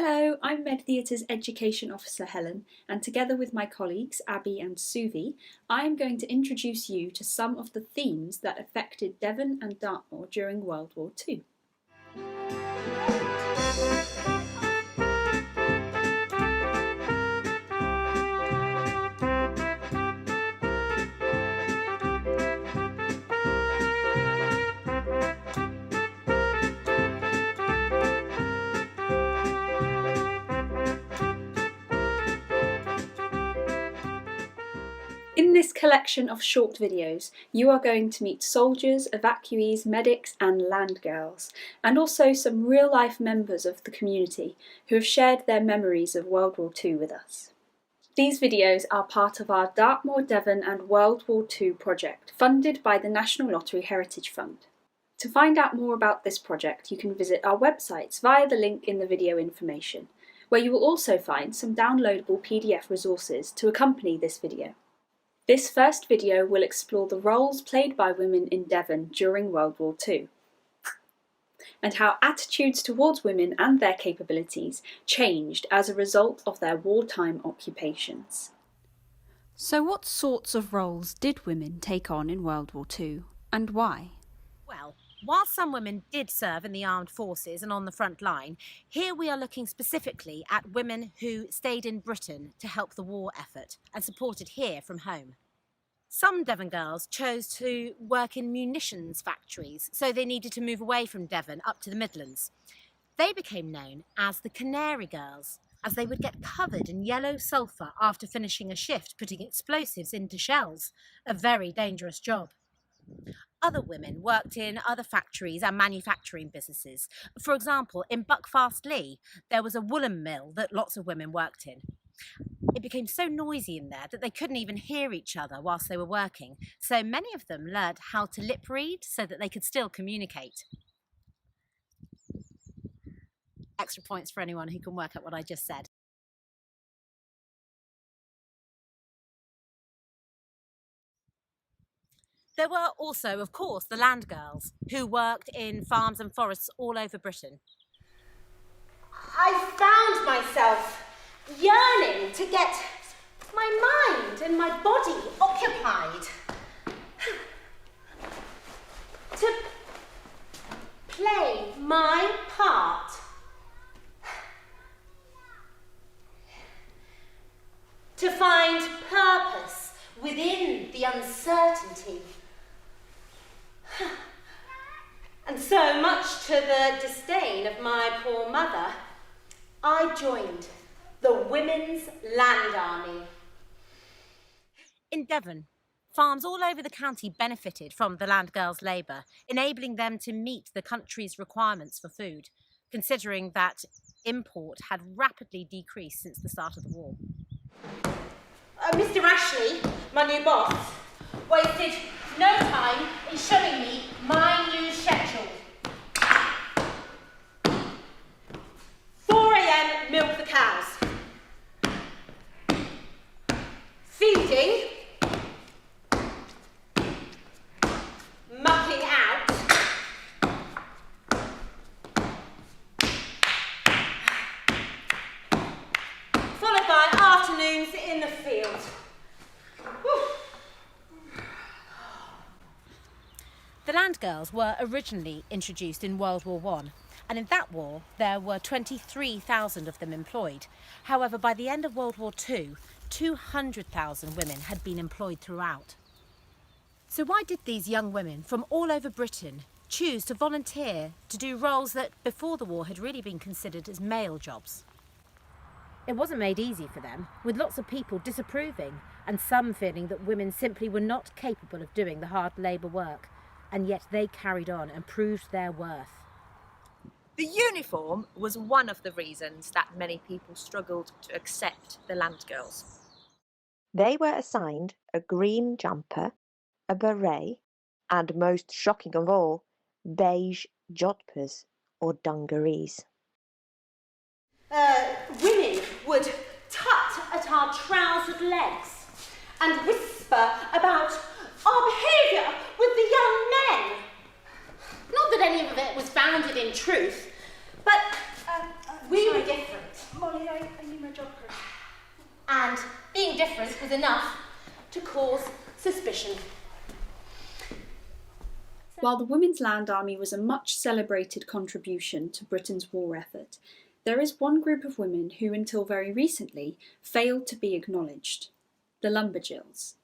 Hello, I'm Med Theatre's Education Officer Helen, and together with my colleagues Abby and Suvi, I am going to introduce you to some of the themes that affected Devon and Dartmoor during World War II. In this collection of short videos, you are going to meet soldiers, evacuees, medics and land girls, and also some real-life members of the community who have shared their memories of World War II with us. These videos are part of our Dartmoor, Devon and World War II project, funded by the National Lottery Heritage Fund. To find out more about this project, you can visit our websites via the link in the video information, where you will also find some downloadable PDF resources to accompany this video. This first video will explore the roles played by women in Devon during World War II, and how attitudes towards women and their capabilities changed as a result of their wartime occupations. So what sorts of roles did women take on in World War II, and why? Well, while some women did serve in the armed forces and on the front line, here we are looking specifically at women who stayed in Britain to help the war effort and supported here from home. Some Devon girls chose to work in munitions factories, so they needed to move away from Devon up to the Midlands. They became known as the Canary Girls, as they would get covered in yellow sulphur after finishing a shift putting explosives into shells, a very dangerous job. Other women worked in other factories and manufacturing businesses. For example, in Buckfast-Lee, there was a woolen mill that lots of women worked in. It became so noisy in there that they couldn't even hear each other whilst they were working, so many of them learned how to lip read so that they could still communicate. Extra points for anyone who can work out what I just said. There were also, of course, the land girls who worked in farms and forests all over Britain. I found myself yearning to get my mind and my body occupied. To play my part. To find purpose within the uncertainty. And so much to the disdain of my poor mother, I joined the Women's Land Army. In Devon, farms all over the county benefited from the land girls' labour, enabling them to meet the country's requirements for food, considering that import had rapidly decreased since the start of the war. Mr. Ashley, my new boss, wasted no time in showing me my new schedule. 4 a.m. milk the cows. Feeding. Mucking out. Followed by afternoons in the field. The land girls were originally introduced in World War I, and in that war there were 23,000 of them employed. However, by the end of World War II, 200,000 women had been employed throughout. So why did these young women from all over Britain choose to volunteer to do roles that before the war had really been considered as male jobs? It wasn't made easy for them, with lots of people disapproving and some feeling that women simply were not capable of doing the hard labour work, and yet they carried on and proved their worth. The uniform was one of the reasons that many people struggled to accept the land girls. They were assigned a green jumper, a beret, and most shocking of all, beige jodhpurs or dungarees. Women would tut at our trousered legs and whisper about our behaviour with the young men. Not that any of it was founded in truth, but we were different. and being different was enough to cause suspicion. While the Women's Land Army was a much celebrated contribution to Britain's war effort, there is one group of women who, until very recently, failed to be acknowledged: the Lumberjills.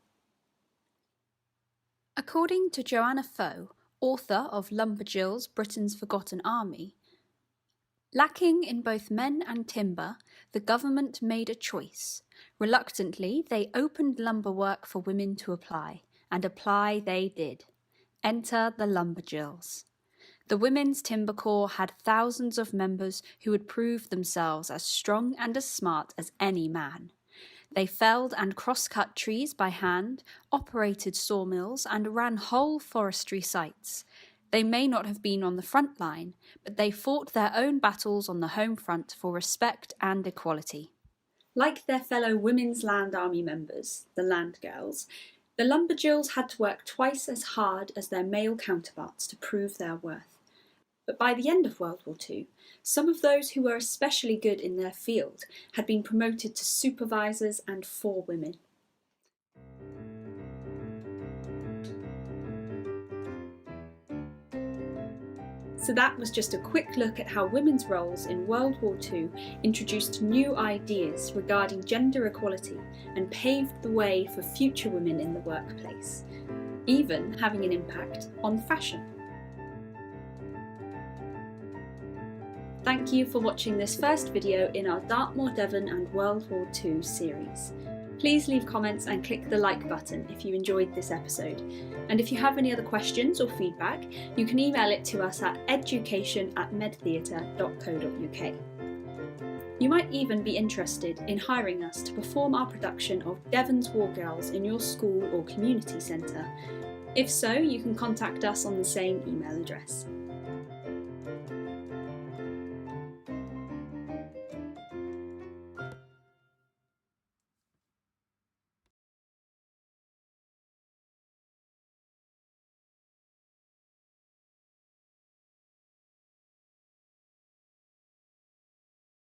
According to Joanna Foe, author of Lumberjills, Britain's Forgotten Army, lacking in both men and timber, the government made a choice. Reluctantly, they opened lumber work for women to apply, and apply they did. Enter the Lumberjills. The Women's Timber Corps had thousands of members who would prove themselves as strong and as smart as any man. They felled and cross-cut trees by hand, operated sawmills, and ran whole forestry sites. They may not have been on the front line, but they fought their own battles on the home front for respect and equality. Like their fellow Women's Land Army members, the Land Girls, the Lumberjills had to work twice as hard as their male counterparts to prove their worth. But by the end of World War II, some of those who were especially good in their field had been promoted to supervisors and forewomen. So that was just a quick look at how women's roles in World War II introduced new ideas regarding gender equality and paved the way for future women in the workplace, even having an impact on fashion. Thank you for watching this first video in our Dartmoor, Devon and World War II series. Please leave comments and click the like button if you enjoyed this episode. And if you have any other questions or feedback, you can email it to us at education@medtheatre.co.uk. You might even be interested in hiring us to perform our production of Devon's War Girls in your school or community centre. If so, you can contact us on the same email address.